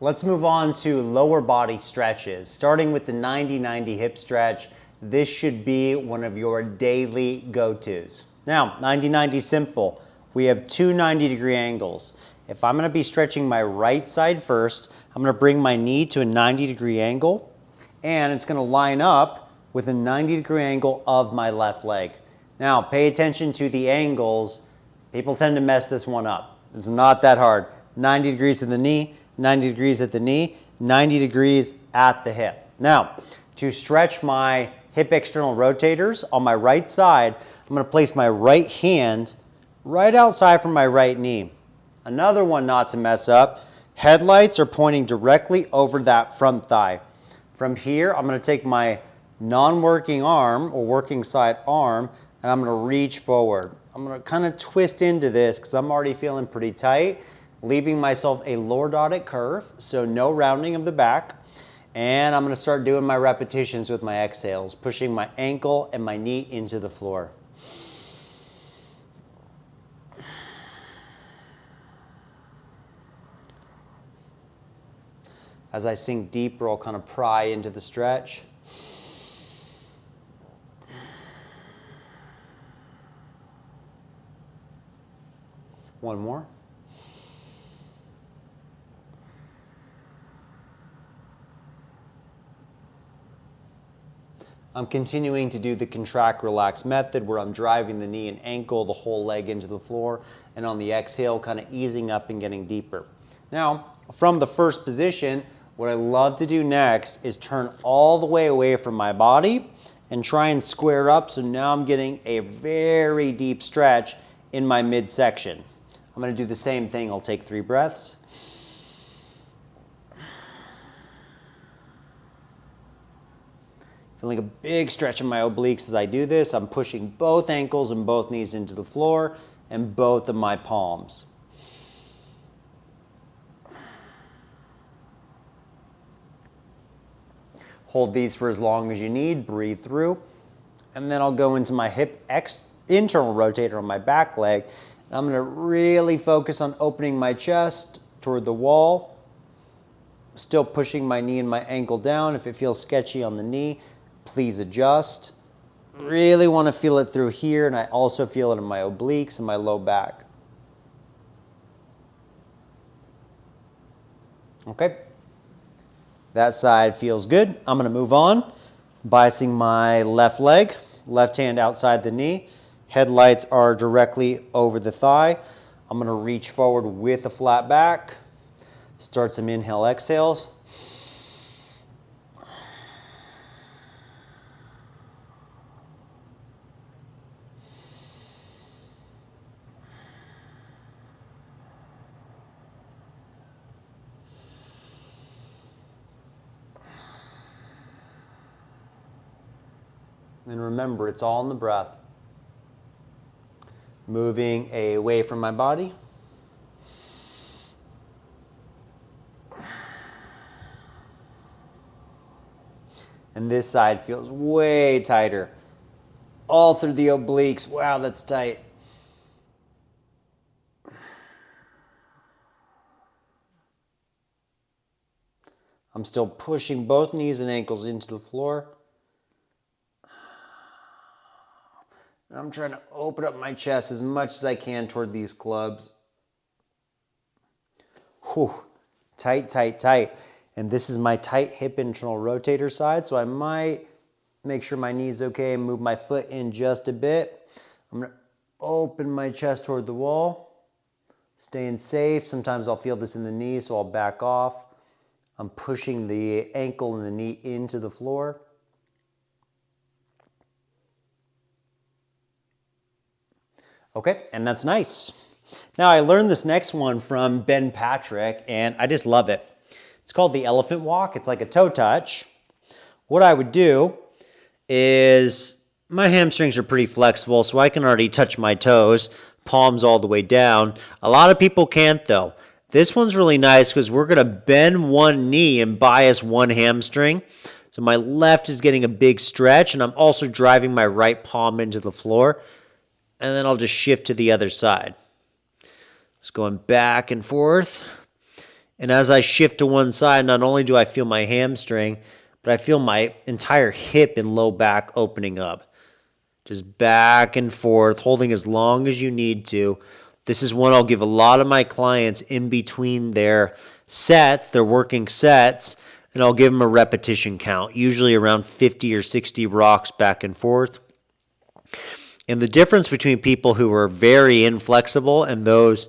Let's move on to lower body stretches. Starting with the 90-90 hip stretch, this should be one of your daily go-tos. Now, 90-90 simple. We have two 90-degree angles. If I'm gonna be stretching my right side first, I'm gonna bring my knee to a 90-degree angle, and it's gonna line up with a 90-degree angle of my left leg. Now, pay attention to the angles. People tend to mess this one up. It's not that hard. 90 degrees at the knee, 90 degrees at the knee, 90 degrees at the hip. Now, to stretch my hip external rotators on my right side, I'm gonna place my right hand right outside from my right knee. Another one not to mess up, headlights are pointing directly over that front thigh. From here, I'm gonna take my non-working arm or working side arm and I'm gonna reach forward. I'm gonna kind of twist into this because I'm already feeling pretty tight, leaving myself a lordotic curve, so no rounding of the back. And I'm gonna start doing my repetitions with my exhales, pushing my ankle and my knee into the floor. As I sink deeper, I'll kind of pry into the stretch. One more. I'm continuing to do the contract relax method where I'm driving the knee and ankle, the whole leg into the floor, and on the exhale, kind of easing up and getting deeper. Now, from the first position, what I love to do next is turn all the way away from my body and try and square up. So now I'm getting a very deep stretch in my midsection. I'm gonna do the same thing. I'll take 3 breaths. Feeling a big stretch in my obliques as I do this. I'm pushing both ankles and both knees into the floor and both of my palms. Hold these for as long as you need, breathe through. And then I'll go into my hip internal rotator on my back leg. And I'm gonna really focus on opening my chest toward the wall. Still pushing my knee and my ankle down. If it feels sketchy on the knee, please adjust. Really wanna feel it through here, and I also feel it in my obliques and my low back. Okay. That side feels good. I'm gonna move on. Biasing my left leg, left hand outside the knee. Headlights are directly over the thigh. I'm gonna reach forward with a flat back. Start some inhale, exhales. And remember, it's all in the breath. Moving away from my body. And this side feels way tighter. All through the obliques. Wow, that's tight. I'm still pushing both knees and ankles into the floor. And I'm trying to open up my chest as much as I can toward these clubs. Whew. Tight, tight, tight. And this is my tight hip internal rotator side, so I might make sure my knee's okay and move my foot in just a bit. I'm gonna open my chest toward the wall. Staying safe. Sometimes I'll feel this in the knee, so I'll back off. I'm pushing the ankle and the knee into the floor. Okay, and that's nice. Now I learned this next one from Ben Patrick and I just love it. It's called the elephant walk. It's like a toe touch. What I would do is, my hamstrings are pretty flexible, so I can already touch my toes, palms all the way down. A lot of people can't though. This one's really nice because we're gonna bend one knee and bias one hamstring. So my left is getting a big stretch and I'm also driving my right palm into the floor. And then I'll just shift to the other side. Just going back and forth. And as I shift to one side, not only do I feel my hamstring, but I feel my entire hip and low back opening up. Just back and forth, holding as long as you need to. This is one I'll give a lot of my clients in between their sets, their working sets, and I'll give them a repetition count, usually around 50 or 60 rocks back and forth. And the difference between people who are very inflexible and those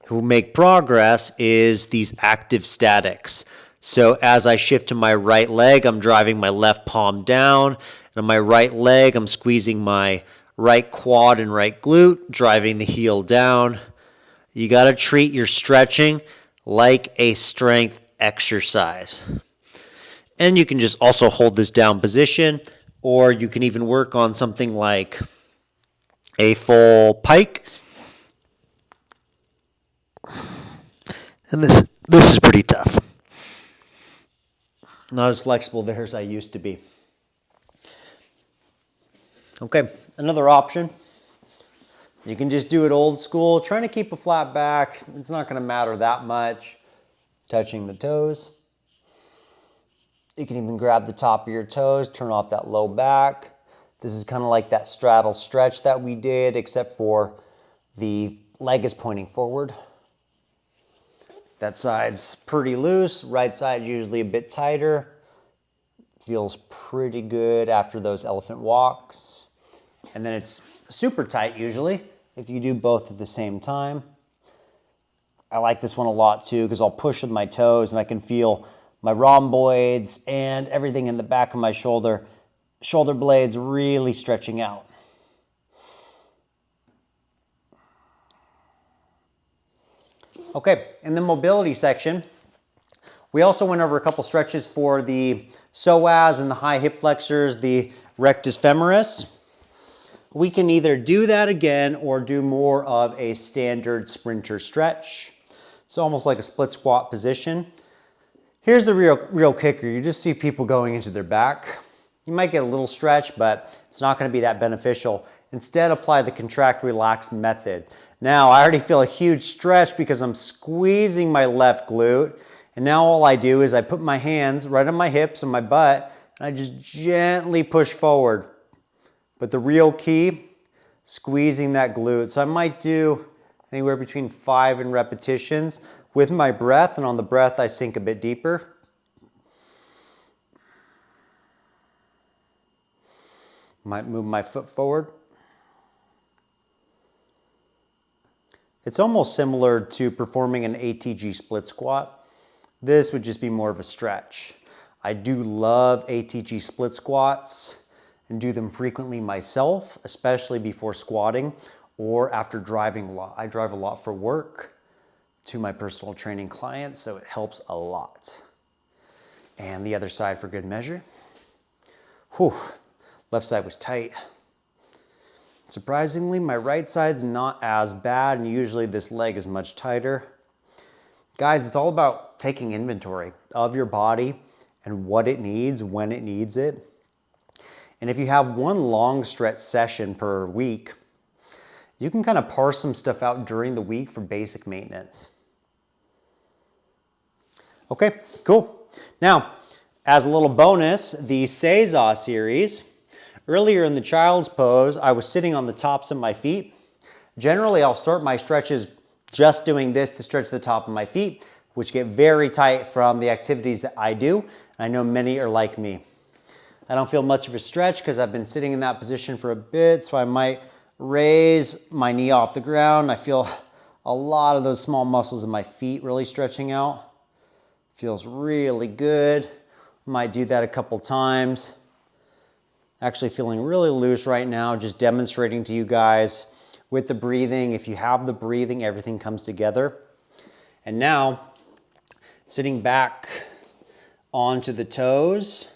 who make progress is these active statics. So as I shift to my right leg, I'm driving my left palm down. And on my right leg, I'm squeezing my right quad and right glute, driving the heel down. You got to treat your stretching like a strength exercise. And you can just also hold this down position, or you can even work on something like a full pike. And this is pretty tough. Not as flexible there as I used to be. Okay, another option. You can just do it old school, trying to keep a flat back. It's not going to matter that much. Touching the toes. You can even grab the top of your toes, turn off that low back. This is kind of like that straddle stretch that we did, except for the leg is pointing forward. That side's pretty loose. Right side usually a bit tighter. Feels pretty good after those elephant walks. And then it's super tight usually if you do both at the same time. I like this one a lot too because I'll push with my toes and I can feel my rhomboids and everything in the back of my shoulder blades really stretching out. Okay, in the mobility section, we also went over a couple stretches for the psoas and the high hip flexors, the rectus femoris. We can either do that again or do more of a standard sprinter stretch. It's almost like a split squat position. Here's the real kicker. You just see people going into their back. You might get a little stretch, but it's not going to be that beneficial. Instead, apply the contract relax method. Now, I already feel a huge stretch because I'm squeezing my left glute. And now all I do is I put my hands right on my hips and my butt, and I just gently push forward. But the real key, squeezing that glute. So I might do anywhere between 5 repetitions with my breath, and on the breath I sink a bit deeper. Might move my foot forward. It's almost similar to performing an ATG split squat. This would just be more of a stretch. I do love ATG split squats and do them frequently myself, especially before squatting or after driving a lot. I drive a lot for work to my personal training clients, so it helps a lot. And the other side for good measure. Whew, left side was tight. Surprisingly, my right side's not as bad, and usually this leg is much tighter. Guys, it's all about taking inventory of your body and what it needs, when it needs it. And if you have one long stretch session per week, you can kind of parse some stuff out during the week for basic maintenance. Okay, cool. Now, as a little bonus, the Seiza series. Earlier in the child's pose, I was sitting on the tops of my feet. Generally, I'll start my stretches just doing this to stretch the top of my feet, which get very tight from the activities that I do. I know many are like me. I don't feel much of a stretch because I've been sitting in that position for a bit, so I might raise my knee off the ground. I feel a lot of those small muscles in my feet really stretching out. Feels really good. Might do that a couple times. Actually feeling really loose right now, just demonstrating to you guys with the breathing. If you have the breathing, everything comes together. And now, sitting back onto the toes.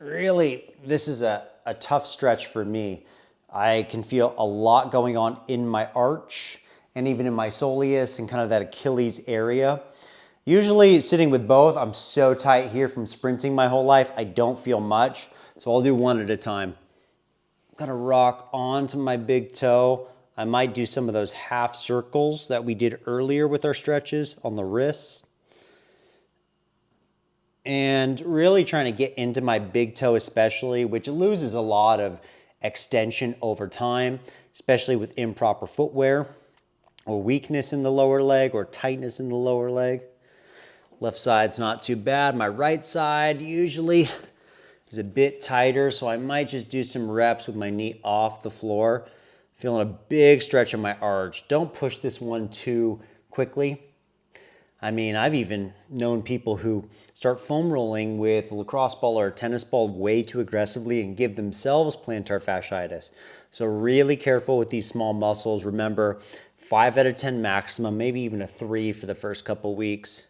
Really, this is a tough stretch for me. I can feel a lot going on in my arch and even in my soleus and kind of that Achilles area. Usually sitting with both, I'm so tight here from sprinting my whole life, I don't feel much. So I'll do one at a time. I'm gonna rock onto my big toe. I might do some of those half circles that we did earlier with our stretches on the wrists. and really trying to get into my big toe especially, which loses a lot of extension over time, especially with improper footwear or weakness in the lower leg or tightness in the lower leg. Left side's not too bad. My right side usually is a bit tighter, so I might just do some reps with my knee off the floor. Feeling a big stretch in my arch. Don't push this one too quickly. I mean, I've even known people who start foam rolling with a lacrosse ball or a tennis ball way too aggressively and give themselves plantar fasciitis. So really careful with these small muscles. Remember, 5 out of 10 maximum, maybe even a 3 for the first couple weeks.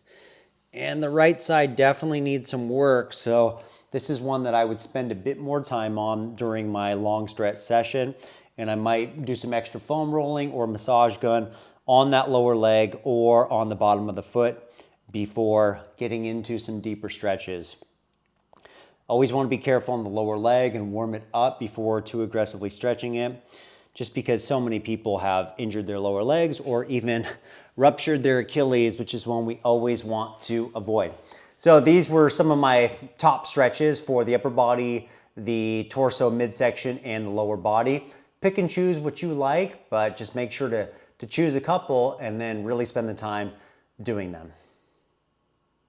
And the right side definitely needs some work, so this is one that I would spend a bit more time on during my long stretch session, and I might do some extra foam rolling or massage gun on that lower leg or on the bottom of the foot before getting into some deeper stretches. Always want to be careful on the lower leg and warm it up before too aggressively stretching it, just because so many people have injured their lower legs or even ruptured their Achilles, which is one we always want to avoid. So these were some of my top stretches for the upper body, the torso midsection, and the lower body. Pick and choose what you like, but just make sure to choose a couple and then really spend the time doing them.